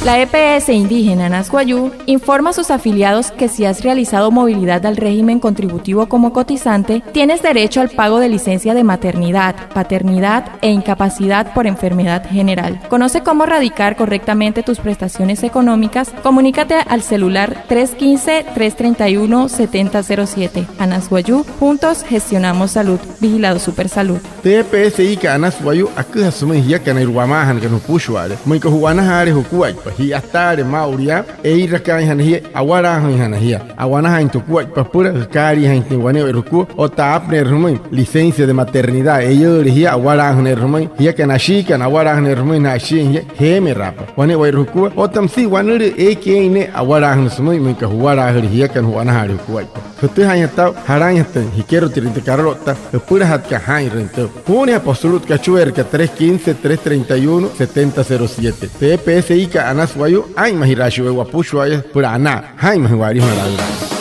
La EPS indígena Anasguayú informa a sus afiliados que si has realizado movilidad al régimen contributivo como cotizante, tienes derecho al pago de licencia de maternidad, paternidad e incapacidad por enfermedad general. Conoce cómo radicar correctamente tus prestaciones económicas. Comunícate al celular 315-331-7007. Anasguayú, juntos gestionamos salud. Vigilado Supersalud. TPSI ka Anasguayú akha sumihya kana irwamahan kanu pushwale. Muy ko huana hare hukuai. Hi astare mauria e irakai hanhi awara hanhi awana hain tukuai papura kari hain tiwane ruku o taapne rumai licencia de maternidad ello hi awara hanhi rumai hi kana shi kana awara hanhi rumai na shi he me rapa wane wai ruku o tamsi wanure e keine awara hanhi sumai me ka huara hi kan huana hare hukuai Kutu hanya tahu harang yang hikero tirinta karota pura hat ka hain rento pune absolut ka chuer ka 315-331-7007 TPSI ka Anasguayú ay mahirashu wa pushwa pura ana hain mahwari malanga